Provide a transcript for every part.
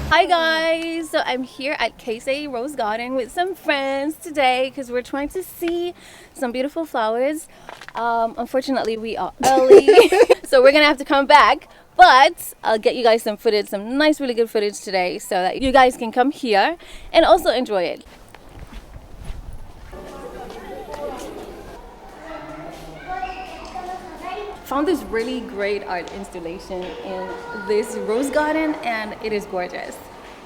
Hi guys! So I'm here at Keisei Rose Garden with some friends today because we're trying to see some beautiful flowers. Unfortunately, we are early, so we're gonna have to come back. But I'll get you guys some footage, some nice, really good footage today so that you guys can come here and also enjoy it. Found this really great art installation in this rose garden and it is gorgeous.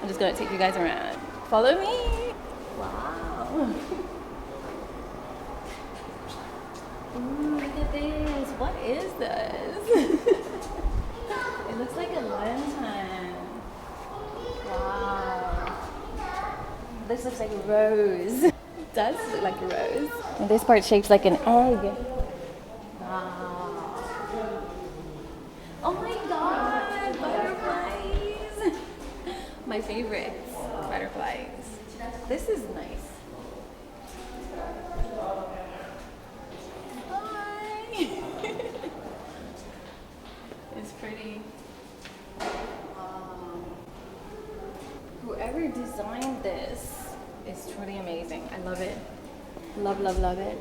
I'm just gonna take you guys around. Follow me. Wow. Ooh, look at this. What is this? It looks like a lantern. Wow. This looks like a rose. It does look like a rose. And this part shapes like an egg. Wow. Oh my god, butterflies! My favorites, butterflies. This is nice. Hi! It's pretty. Whoever designed this is truly amazing. I love it. Love, love, love it.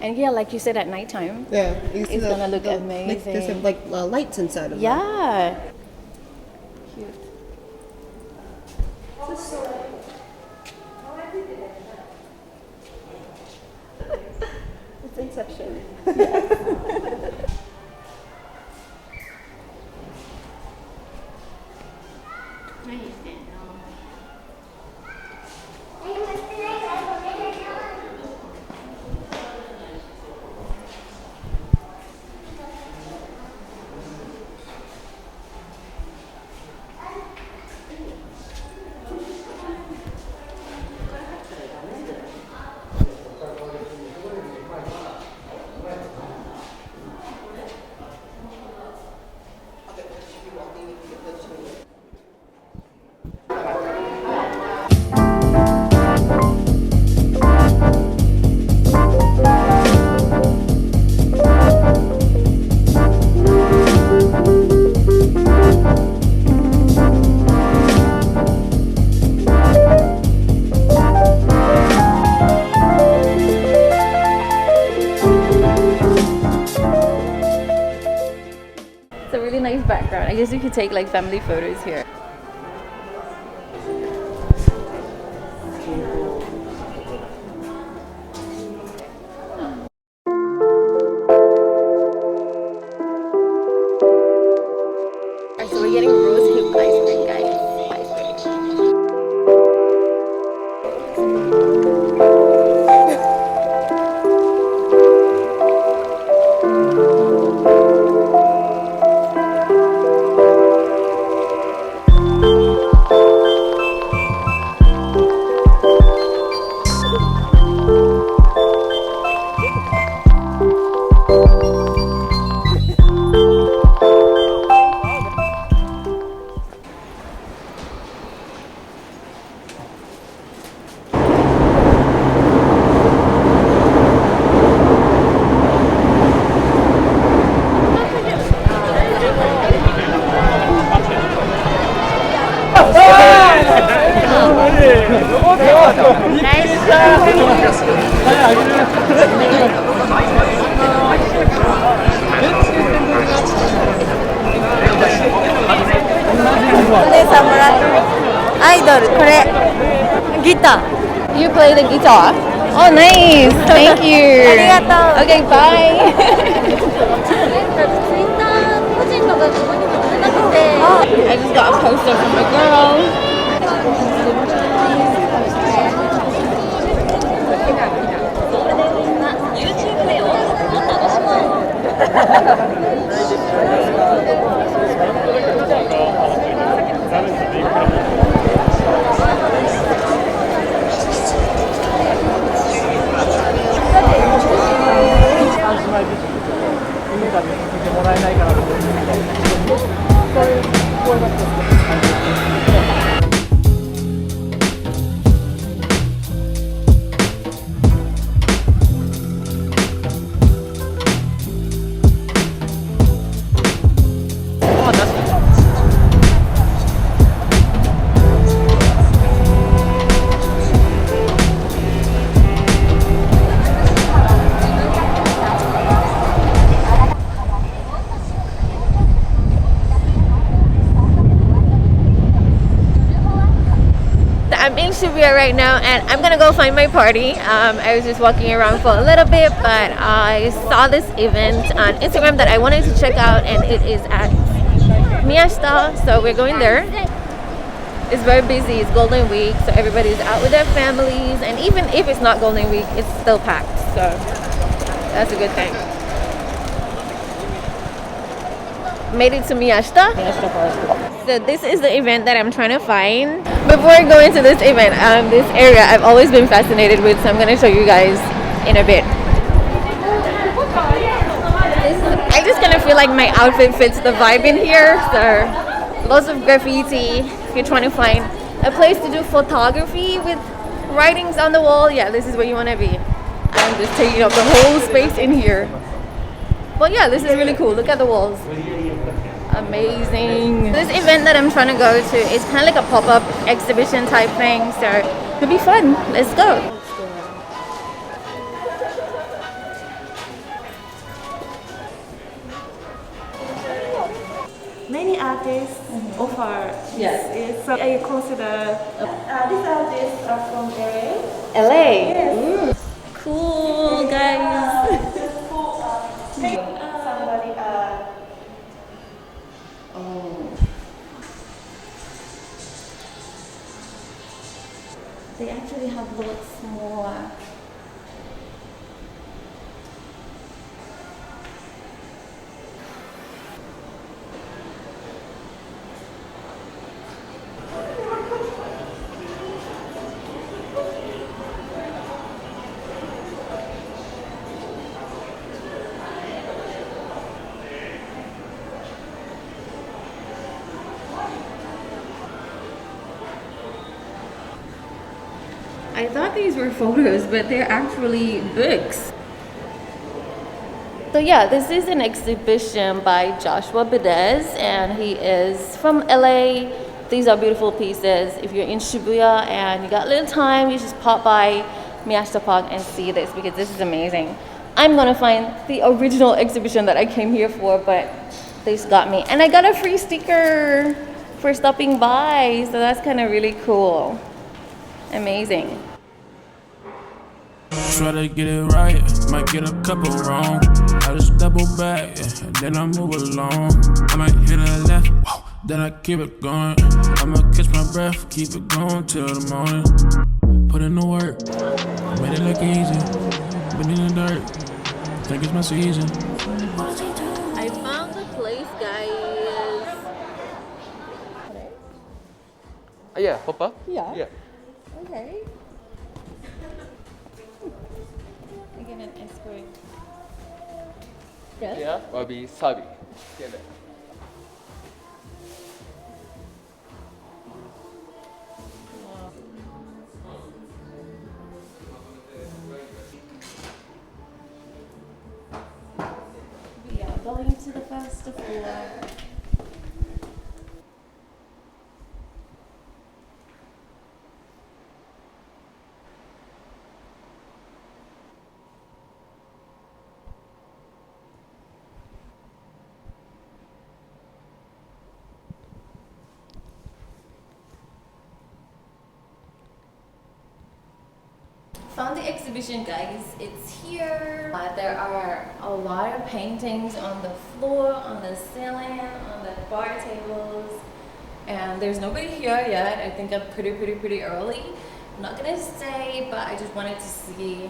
And yeah, like you said, at nighttime, it's gonna look amazing. Like, there's like lights inside of them. Yeah. Cute. It's Inception. Background. I guess you could take like family photos here. Alright, so we're getting rose hip ice cream, guys. You play the guitar? Oh, nice. Thank you. Okay, bye. I just got a poster from my girl. I'm in Shibuya right now, and I'm gonna go find my party. I was just walking around for a little bit, but I saw this event on Instagram that I wanted to check out, and it is at Miyashita, so we're going there. It's very busy. It's Golden Week, so everybody's out with their families, and even if it's not Golden Week, it's still packed, so that's a good thing. Made it to Miyashita. So this is the event that I'm trying to find. Before going to this event, this area I've always been fascinated with, so I'm going to show you guys in a bit. I just kind of feel like my outfit fits the vibe in here, so lots of graffiti. If you're trying to find a place to do photography with writings on the wall, yeah, this is where you want to be. I'm just taking up the whole space in here. But yeah, this is really cool. Look at the walls. Amazing. This event that I'm trying to go to is kind of like a pop-up exhibition type thing, so it'll be fun. Let's go. Many artists offer Yes. so I consider these artists are from LA. LA. Yes. Cool, guys. Somebody They actually have lots more. I thought these were photos, but they're actually books. So yeah, this is an exhibition by Joshua Bedez, and he is from LA. These are beautiful pieces. If you're in Shibuya and you got a little time, you just pop by Miyashita Park and see this, because this is amazing. I'm gonna find the original exhibition that I came here for, but this got me. And I got a free sticker for stopping by, so that's kind of really cool. Amazing. Try to get it right, might get a couple wrong. I just double back, yeah, and then I move along. I might hit a left, whoa, then I keep it going. I'ma catch my breath, keep it going till the morning. Put in the work, made it look easy. Been in the dirt, think it's my season. I found the place, guys. Yeah, pop up. Yeah. Okay. Again, an escort. Yes? Yeah, will be serving. We are going to the first floor. Found the exhibition, guys. It's here. There are a lot of paintings on the floor, on the ceiling, on the bar tables, and there's nobody here yet. I think I'm pretty early. I'm not gonna stay, but I just wanted to see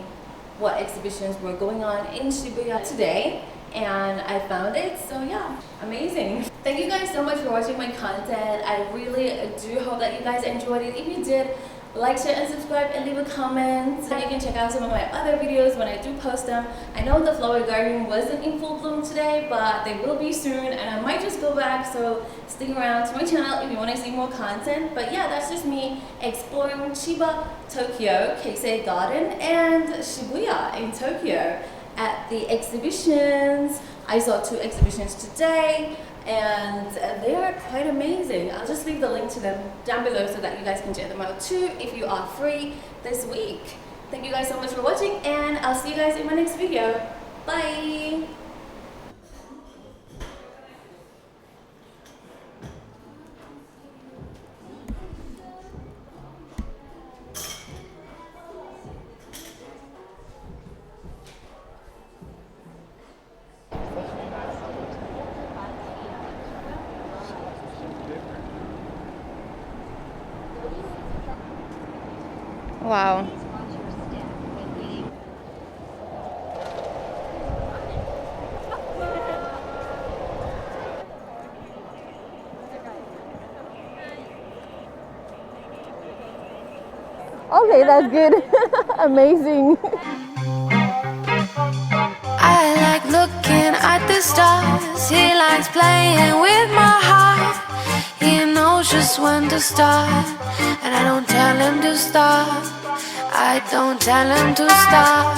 what exhibitions were going on in Shibuya today, and I found it. So yeah, amazing. Thank you guys so much for watching my content. I really do hope that you guys enjoyed it. If you did, like, share, and subscribe, and leave a comment. So you can check out some of my other videos when I do post them. I know the flower garden wasn't in full bloom today, but they will be soon, and I might just go back, so stick around to my channel if you want to see more content. But yeah, that's just me exploring Chiba, Tokyo, Keisei Garden, and Shibuya in Tokyo at the exhibitions. I saw 2 exhibitions today, and they are quite amazing. I'll just leave the link to them down below so that you guys can check them out too if you are free this week. Thank you guys so much for watching, and I'll see you guys in my next video. Bye! Wow. Okay, that's good. Amazing. I like looking at the stars. He likes playing with my heart. He knows just when to start, and I don't tell him to stop. I don't tell him to stop.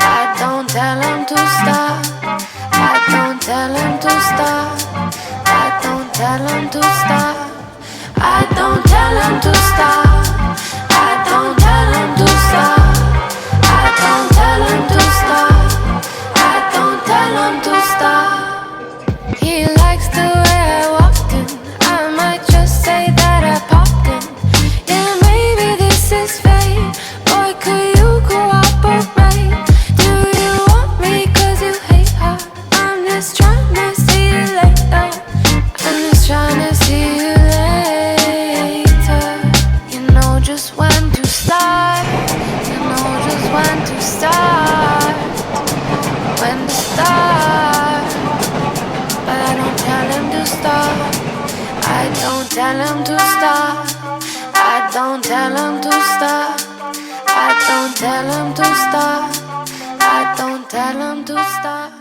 I don't tell him to stop. I don't tell him to stop. I don't tell him to stop. I don't tell him to stop. I don't tell him to stop. I don't tell him to stop. I don't tell him to stop. He likes the way I walked in. I might just say that I popped in. Yeah, maybe this is fate. Boy, could you cooperate? Do you want me cause you hate her? I'm just trying to see you later. I'm just trying to see you later. You know just when to start. You know just when to start. When to start. But I don't tell him to stop. I don't tell him to stop. I don't tell him to stop. I don't tell him to stop. I don't tell him to stop.